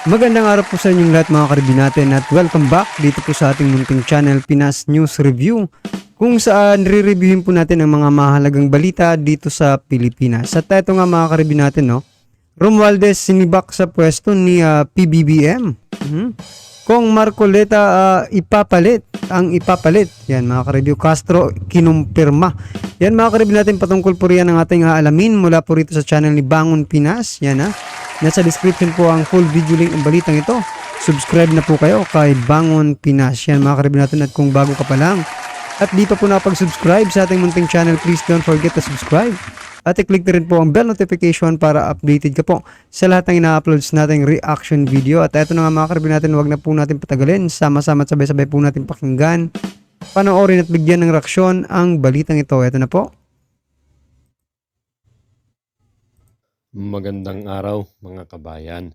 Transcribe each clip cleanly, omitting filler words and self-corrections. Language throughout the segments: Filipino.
Magandang araw po sa inyong lahat mga karibin natin at welcome back dito po sa ating munting channel Pinas News Review kung saan re-reviewin po natin ang mga mahalagang balita dito sa Pilipinas. At ito nga mga karibin natin, no? Romualdez sinibak sa pwesto ni PBBM. Kung Marcoleta ipapalit. Yan mga karibyo, Castro kinumpirma. Yan mga karibyo natin, patungkol po riyan ang ating aalamin mula po rito sa channel ni Bangon Pinas. Yan nasa description po ang full video link ng balitang ito. Subscribe na po kayo kay Bangon Pinas. Yan mga karibyo natin, at kung bago ka pa lang at dito po napag-subscribe sa ating munting channel, please don't forget to subscribe. At i-click na rin po ang bell notification para updated ka po sa lahat ng ina-uploads nating reaction video. At eto na nga mga karibin natin, huwag na po natin patagalin. Sama-sama at sabay-sabay po natin pakinggan, panoorin at bigyan ng reaksyon ang balitang ito. Eto na po. Magandang araw mga kabayan.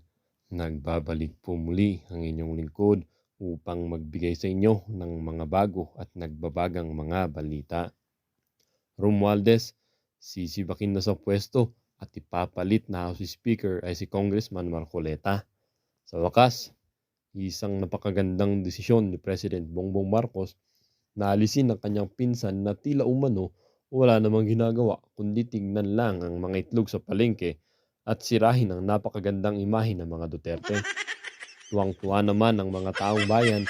Nagbabalik po muli ang inyong lingkod upang magbigay sa inyo ng mga bago at nagbabagang mga balita. Romualdez sisibakin na sa pwesto at ipapalit na House Speaker ay si Congressman Marcoleta. Sa wakas, isang napakagandang desisyon ni President Bongbong Marcos na alisin ang kanyang pinsan na tila umano wala namang ginagawa kundi tignan lang ang mga itlog sa palengke at sirahin ang napakagandang imahe ng mga Duterte. Tuwang-tuwa naman ang mga taong bayan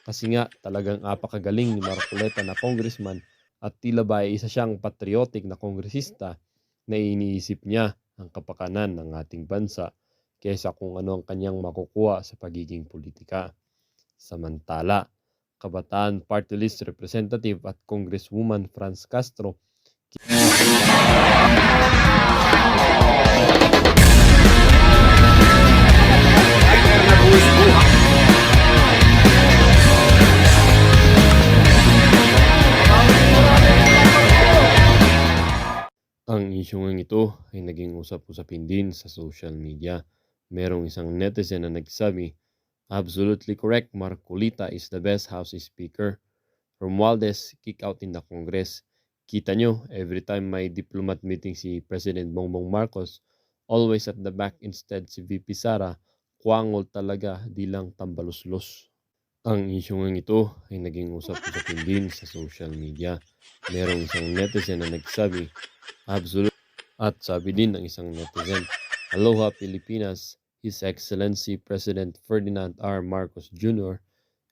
kasi nga talagang apakagaling ni Marcoleta na congressman at tila ba ay isa siyang patriotic na kongresista na iniisip niya ang kapakanan ng ating bansa kaysa kung ano ang kanyang makukuha sa pagiging politika. Samantala, Kabataan Party List Representative at Congresswoman Franz Castro ang isyong ito ay naging usap-usapin din sa social media. Merong isang netizen na nagsabi, "Absolutely correct, Marcolita is the best House Speaker. Romualdez kick out in the Congress. Kita nyo, every time may diplomat meeting si President Bongbong Marcos, always at the back instead si VP Sara, kuwangol talaga, di lang tambaluslos." Ang isyong ito ay naging usap-usapin din sa social media. Merong isang netizen na nagsabi, "Absolute." At sabi din ng isang netizen, "Aloha Pilipinas, His Excellency President Ferdinand R. Marcos Jr.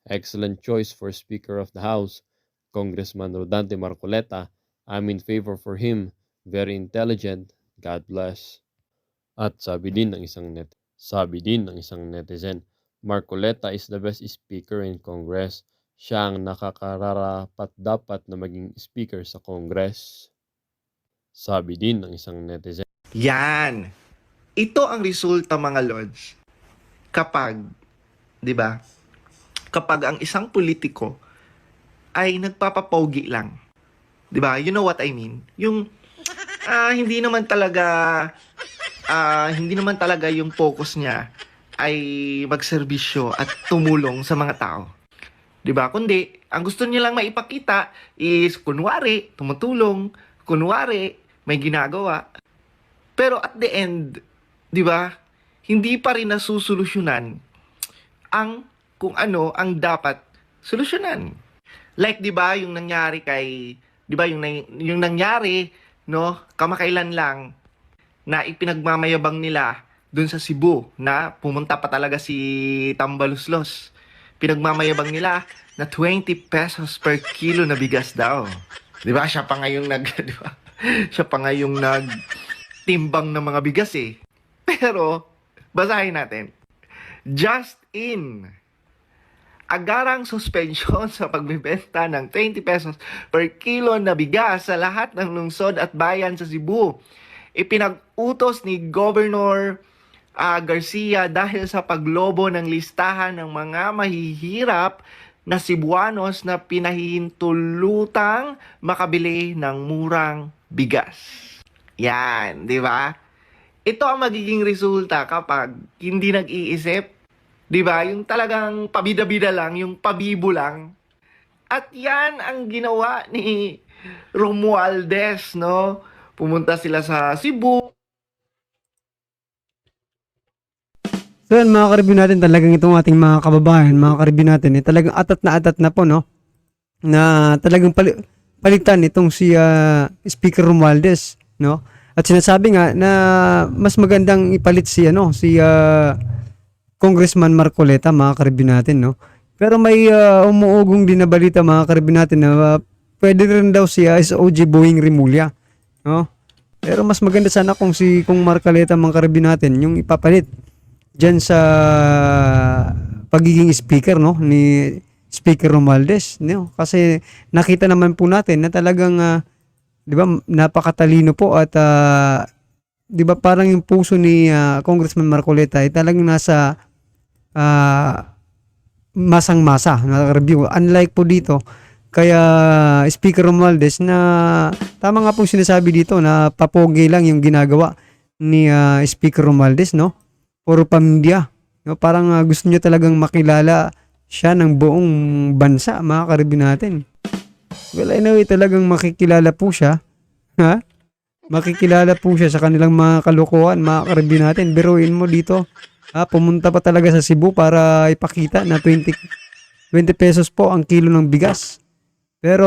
Excellent choice for Speaker of the House. Congressman Rodante Marcoleta, I'm in favor for him. Very intelligent. God bless." At sabi din ng isang netizen, "Marcoleta is the best speaker in Congress. Siya ang nakakarapat-dapat na maging speaker sa Congress." Sabi din ng isang netizen, Yan. Ito ang resulta mga lords kapag, 'di ba? Kapag ang isang politiko ay nagpapapogi lang. 'Di ba? You know what I mean? Yung hindi naman talaga yung focus niya ay magserbisyo at tumulong sa mga tao. 'Di ba? Kundi ang gusto niya lang maipakita is kunwari tumutulong, kunwari may ginagawa. Pero at the end, 'di ba? Hindi pa rin nasusolusyonan ang kung ano ang dapat solusyonan. Like 'di ba yung nangyari kay 'di ba yung nangyari no kamakailan lang na ipinagmamayabang nila dun sa Cebu na pumunta pa talaga si Tambaluslos. Pinagmamayabang nila na 20 pesos per kilo na bigas daw. 'Di ba? Siya pa ngayong 'di ba? Siya pa ngayong timbang ng mga bigas eh. Pero basahin natin. Just in agarang suspension sa pagbebenta ng 20 pesos per kilo na bigas sa lahat ng lungsod at bayan sa Cebu. Ipinag-utos ni Governor Garcia dahil sa paglobo ng listahan ng mga mahihirap na Cebuanos na pinahihintulutang makabili ng murang bigas. Yan, di ba? Ito ang magiging resulta kapag hindi nag-iisip. Di ba? Yung talagang pabida-bida lang, yung pabibo lang. At yan ang ginawa ni Romualdez, no? Pumunta sila sa Cebu. So yan mga ka-review natin, talagang itong ating mga kababayan, mga ka-review natin, talagang atat na po, no? Na talagang palitan itong si Speaker Romualdez, no? At sinasabi nga na mas magandang ipalit si Congressman Marcoleta, mga ka-review natin, no? Pero may umuugong din na balita, mga ka-review natin, na pwede rin daw si SOG Boying Rimulya, no? Pero mas maganda sana kung Marcoleta, mga ka-review natin, yung ipapalit diyan sa pagiging speaker, no, ni Speaker Romualdez, no? Kasi nakita naman po natin na talagang 'di ba, napakatalino po at 'di ba parang yung puso ni Congressman Marcoleta ay talagang nasa masang-masa na review. Unlike po dito kaya Speaker Romualdez, na tama nga pong sinasabi dito na papogi lang yung ginagawa ni Speaker Romualdez, no? Puro pamilya. No? Parang gusto niya talagang makilala siya ng buong bansa, mga ka-review natin. Well, anyway, talagang makikilala po siya. Ha? Makikilala po siya sa kanilang mga kalokohan, mga ka-review natin. Biruin mo dito. Pumunta pa talaga sa Cebu para ipakita na 20 pesos po ang kilo ng bigas. Pero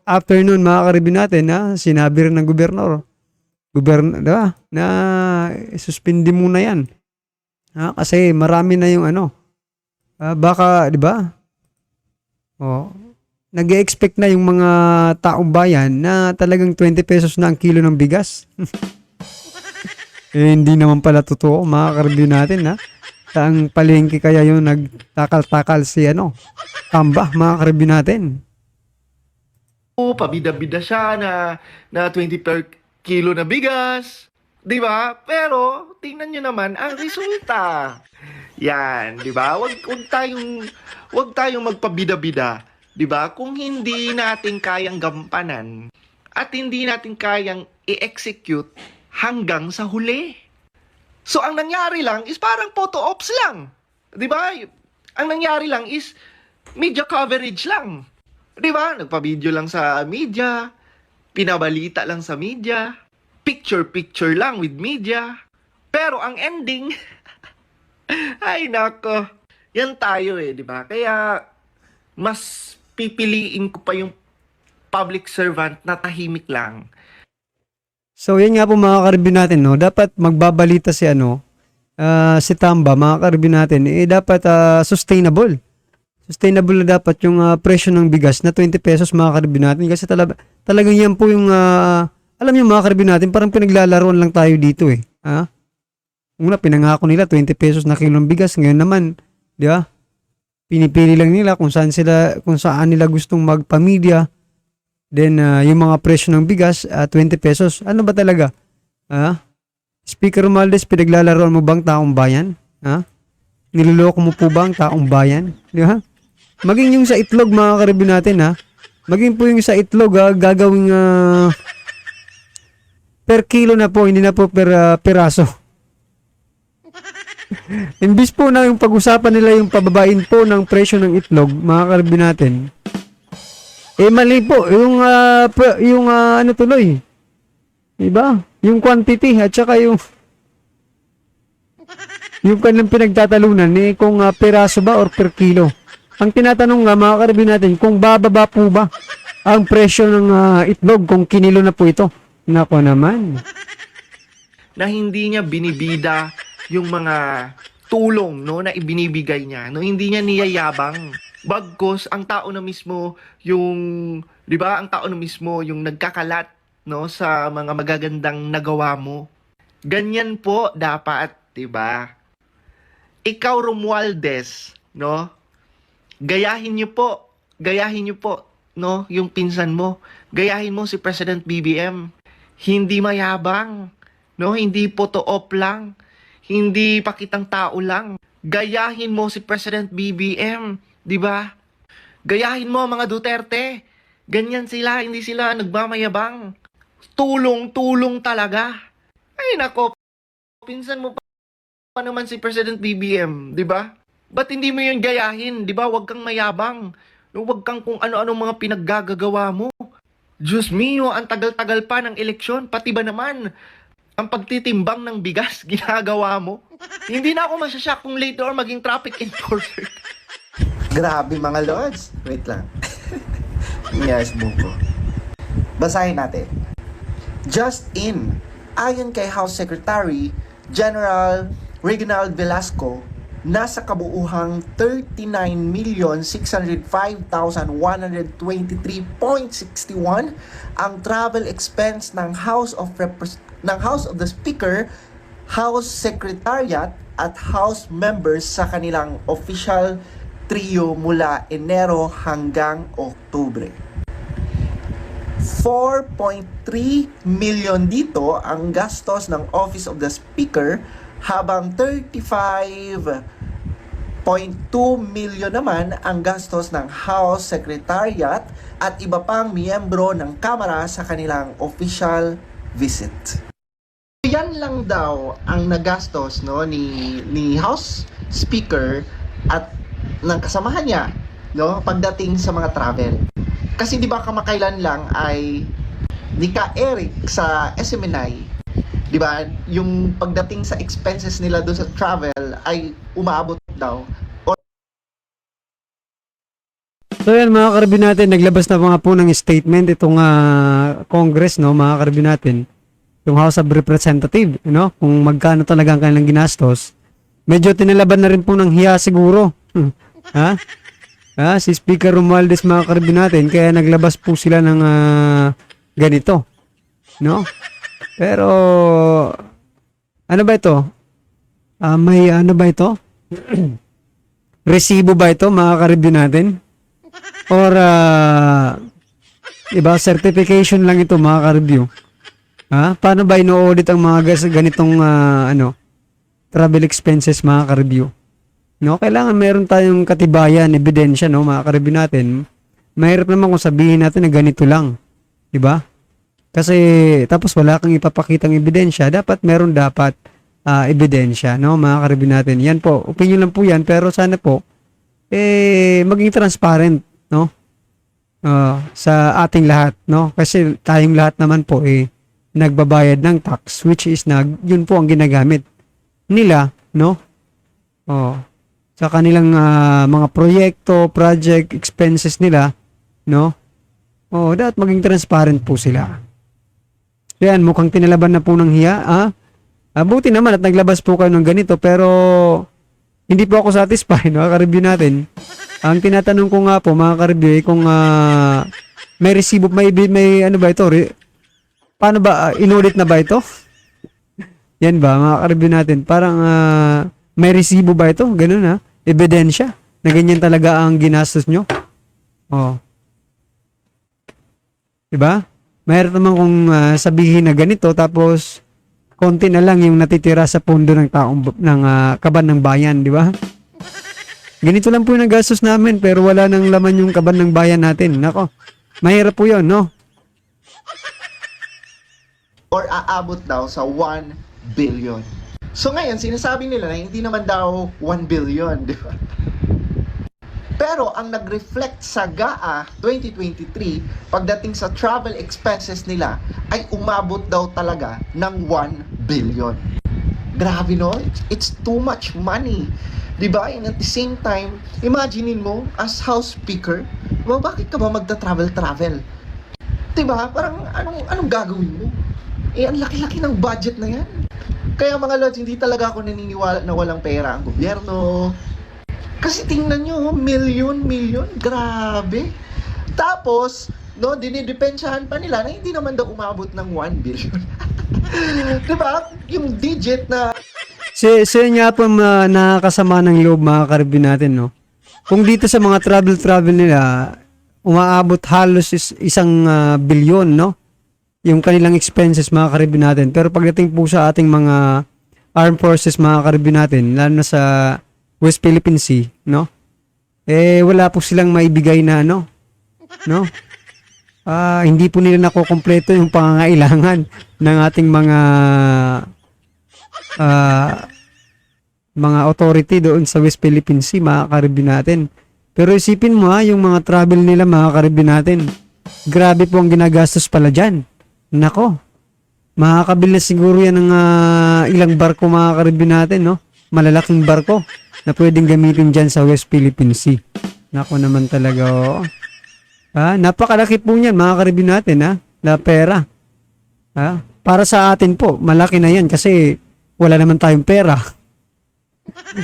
after nun, mga ka-review natin, sinabi rin ng gobernador, diba? Na suspindi muna yan. Kasi marami na yung baka, 'di ba? Nag-expect na yung mga taong bayan na talagang 20 pesos na ang kilo ng bigas. Hindi naman pala totoo, mga ka-review natin, Ang palengke kaya yung nagtakal-takal si Tamba, mga ka-review natin. Pabida-bida siya na 20 per kilo na bigas. 'Di ba? Pero tingnan niyo naman ang resulta. Yan, 'di ba? Wag tayong magpabida-bida, 'di ba? Kung hindi natin kayang gampanan at hindi natin kayang i-execute hanggang sa huli. So ang nangyari lang is parang photo ops lang. 'Di ba? Ang nangyari lang is media coverage lang. 'Di ba? Nagpa-video lang sa media, pinabalita lang sa media, picture lang with media. Pero ang ending, ay nako, yan tayo di ba? Kaya mas pipiliin ko pa yung public servant na tahimik lang. So, yan nga po, mga ka-review natin, no? Dapat magbabalita si si Tamba, mga ka-review natin, dapat sustainable. Sustainable na dapat yung presyo ng bigas na 20 pesos, mga ka-review natin. Kasi talagang yan po yung alam niyo, mga ka-review natin, parang pinaglalaroan lang tayo dito Una, pinangako nila 20 pesos na kilong bigas. Ngayon naman, di ba? Pinipili lang nila kung saan nila gustong magpamilya. Then, yung mga presyo ng bigas, 20 pesos. Ano ba talaga? Speaker Romualdez, pinaglalaroan mo bang taong bayan? Niloloko mo po ba ang taong bayan? Di ba? Maging yung sa itlog, mga ka-review natin, maging po yung sa itlog, gagawing per kilo na po, hindi na po per piraso. Imbis po na yung pag-usapan nila yung pababain po ng presyo ng itlog, mga ka-review natin, mali po yung ano tuloy, diba? Yung quantity at saka yung kanilang pinagtatalunan kung piraso ba or per kilo. Ang tinatanong nga, mga ka-review natin, kung bababa po ba ang presyo ng itlog kung kinilo na po ito. Nako naman. Na hindi niya binibida yung mga tulong na ibinibigay niya. Hindi niya niyayabang. Bagkos ang tao na mismo yung, 'di ba? Ang tao na mismo yung nagkakalat sa mga magagandang nagawa mo. Ganyan po dapat, 'di ba? Ikaw Romualdez, gayahin niyo po, yung pinsan mo. Gayahin mo si President BBM. Hindi mayabang, hindi photo op lang. Hindi pakitang tao lang. Gayahin mo si President BBM, 'di ba? Gayahin mo mga Duterte. Ganyan sila, hindi sila nagmamayabang. Tulong-tulong talaga. Ay nako, pinsan mo pa naman si President BBM, 'di ba? Ba't hindi mo 'yun gayahin, 'di ba? Huwag kang mayabang. Huwag kang kung ano-ano mga pinaggagawa mo. Diyos mio, ang tagal-tagal pa ng eleksyon, pati ba naman ang pagtitimbang ng bigas ginagawa mo? Hindi na ako masyashock kung later or maging traffic enforcer. Grabe mga lords. Wait lang. Yes, buko. Basahin natin. Just in, ayon kay House Secretary General Reginald Velasco, nasa kabuuhang 39,605,123.61 ang travel expense ng House of the Speaker, House Secretariat at House members sa kanilang official trio mula Enero hanggang Oktubre. 4.3 million dito ang gastos ng Office of the Speaker, habang 35.2 million naman ang gastos ng House Secretariat at iba pang miyembro ng Kamara sa kanilang official visit. Yan lang daw ang nagastos, no, ni House Speaker at ng kasamahan niya, no, pagdating sa mga travel. Kasi di ba kamakailan lang ay ni Ka Eric sa SMNI, di ba, yung pagdating sa expenses nila doon sa travel ay umaabot daw. So yan mga karabin natin, naglabas na mga po ng statement itong Congress, no, mga karabin natin, yung House of Representative, no, kung magkano talaga ang kanilang ginastos. Medyo tinalaban na rin po ng hiya siguro. Ha? Si Speaker Romualdez, mga karabin natin, kaya naglabas po sila ng ganito, no? Pero ano ba ito? May ano ba ito? Resibo ba ito, mga karabin natin? Or iba, certification lang ito, mga ka-review. Paano ba ino-audit ang mga ganitong travel expenses, mga ka-review? No, kailangan meron tayong katibayan, ebidensya, no, mga ka-review natin. Mahirap naman kung sabihin natin na ganito lang, 'di ba? Kasi tapos wala kang ipapakitang ebidensya, dapat ebidensya, no, mga ka-review natin. Yan po, opinion lang po 'yan, pero sana po maging transparent, no? Sa ating lahat, no? Kasi tayong lahat naman po nagbabayad ng tax, which is yun po ang ginagamit nila, no? Sa kanilang mga project expenses nila, no? Dapat maging transparent po sila. Yan, mukhang tinalaban na po ng hiya, buti naman at naglabas po kayo ng ganito, pero hindi po ako satisfied, no? Ka-review natin. Ang tinatanong ko nga po, mga ka-review, kung may resibo, may ano ba ito? Paano ba, inulit na ba ito? Yan ba, mga ka-review natin? Parang may resibo ba ito? Ganun, ebidensya na ganyan talaga ang ginastos nyo. Diba? Mayroon naman kung sabihin na ganito, tapos konti na lang yung natitira sa pondo ng kaban ng bayan, di ba? Ganito lang po yung nagastos namin, pero wala nang laman yung kaban ng bayan natin. Nako, mahirap po yun, no? Or aabot daw sa 1 billion. So ngayon, sinasabi nila na hindi naman daw 1 billion, di ba? Pero ang nag-reflect sa GAA 2023, pagdating sa travel expenses nila, ay umabot daw talaga ng 1 billion. Grabe, no? It's too much money. Diba? And at the same time, imaginein mo, as House Speaker, bakit ka ba magta-travel? Diba? Parang anong gagawin mo? Ang laki-laki ng budget na yan. Kaya mga lods, hindi talaga ako naniniwala na walang pera ang gobyerno. Kasi tingnan nyo, million, grabe. Tapos, no, dinidepensyahan pa nila na hindi naman daw umabot ng 1 billion. Diba? Yung digit na... Siya nga po nakakasama ng loob, mga ka-review natin, no? Kung dito sa mga travel nila, umaabot halos 1 bilyon, no? Yung kanilang expenses, mga ka-review natin. Pero pagdating po sa ating mga armed forces, mga ka-review natin, lalo na sa West Philippine Sea, no? Wala po silang maibigay na, no? Hindi po nila nakukumpleto yung pangangailangan ng ating mga authority doon sa West Philippine Sea, mga ka-review natin. Pero isipin mo yung mga travel nila, mga ka-review natin. Grabe po ang ginagastos pala dyan. Nako, makakabil na siguro yan ng ilang barko, mga ka-review natin, no? malalaking barko na pwedeng gamitin dyan sa West Philippine Sea. Nako naman talaga, oo. Napakalaki po niyan, mga karibyo natin, na pera. Para sa atin po, malaki na yan kasi wala naman tayong pera.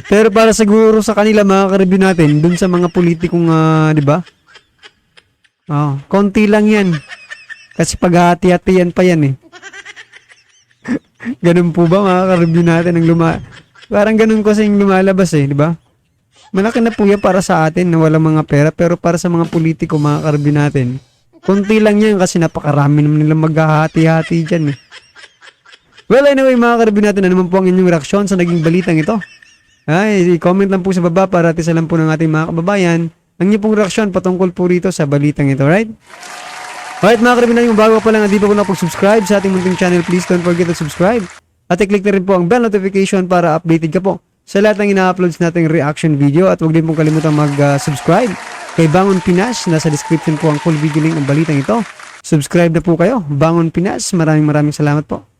Pero para siguro sa kanila, mga karibyo natin, dun sa mga politikong, di ba? Konti lang yan. Kasi paghahati-hatian pa yan eh. Ganun po ba, mga karibyo natin, parang ganun kasi yung lumalabas eh, di ba? Malaki na po yan para sa atin na walang mga pera, pero para sa mga politiko, mga karibyo natin, konti lang yan kasi napakarami naman nilang maghahati-hati dyan eh. Well, anyway, mga karibyo natin, ano naman po ang inyong reaksyon sa naging balitang ito? I-comment lang po sa baba para at isa lang po ng ating mga kababayan ang inyong pong reaksyon patungkol po rito sa balitang ito, right? Alright, mga karibyo natin, kung bago pa lang, hindi pa po nakapag-subscribe sa ating munting channel, please don't forget to subscribe. At i-click na rin po ang bell notification para updated ka po sa lahat ng ina-uploads nating reaction video. At huwag din pong kalimutan mag-subscribe kay Bangon Pinas. Nasa description po ang full video link ng balitang ito. Subscribe na po kayo. Bangon Pinas. Maraming salamat po.